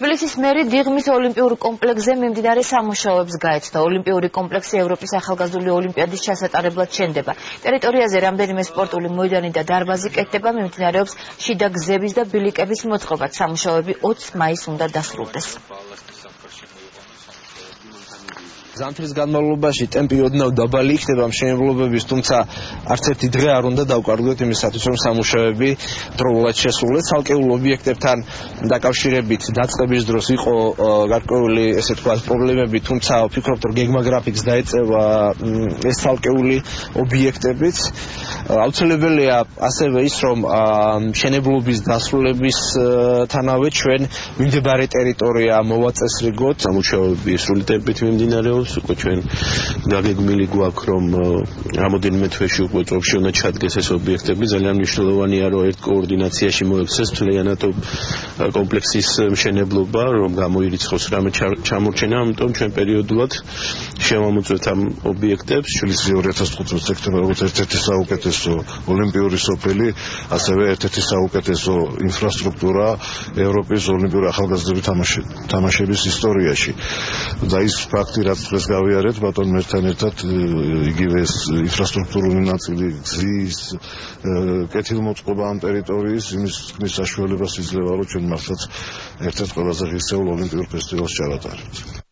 თბილისის მერი დიღმის ოლიმპიურ კომპლექსზე მიმდინარე სამუშაოებს გაეცნო. ოლიმპიური კომპლექსი ევროპის ახალგაზრდული ოლიმპიადის ჩასატარებლად შენდება. ტერიტორიაზე რამდენიმე სპორტული მოედანი და დარბაზი კეთდება, მიმდინარეობს შიდა გზების და ბილიკების მოწყობაც. სამუშაოები 20 მაისს უნდა დასრულდეს. ზამთრის განმავლობაში ტემპი ოდნავ დაბალი იქნება მშენებლობების, თუმცა არც ერთი დღე არ უნდა დავკარგოთ იმისათვის, რომ სამუშაოები დროულად შესრულდეს. ცალკეულ ობიექტებთან დაკავშირებით დაწყების დროს იყო გარკვეული, ესე ვთქვათ, პრობლემები, თუმცა ვფიქრობთ, რომ გეგმა გრაფიკს დაეწევა ეს ცალკეული ობიექტებიც. აუცილებელია ასევე ის, რომ მშენებლობის დასრულებისთანავე ჩვენ მიმდებარე ტერიტორია მოვაწესრიგოთ. სამუშაოები სრული ტემპით მიმდინარეობს. უკვე ჩვენ დაგეგმილი გვაქვს, რომ რამოდენიმე თვეში უკვე წოფში უნდა ჩადგეს ეს ობიექტები. ძალიან მნიშვნელოვანია, რომ ერთ კოორდინაციაში მოექცეს მთლიანად კომპლექსის მშენებლობა, რომ გამოირიცხოს რამე ჩამორჩენა, ამიტომ ჩვენ პერიოდულად შევამოწმეთ ამ ობიექტებს. 2015 წელი როგორც ერთ-ერთი საუკეთესო ოლიმპიური სოფელი, ასევე ერთ-ერთი საუკეთესო ინფრასტრუქტურა ევროპის ოლიმპიური ახალგაზრდული თამაშების ისტორიაში. და ის ფაქტი, რაც დღეს გავიარეთ ბატონ მერთან ერთად, იგივე ინფრასტრუქტურული ნაწილი, გზის კეთილმოწყობა ამ ტერიტორიის, იმის თქმის საშუალებას იძლევა, რომ ჩვენ მართლაც ერთ-ერთ ყველაზე ღირსეულ ოლიმპიურ ფესტივალს ჩავატარებთ.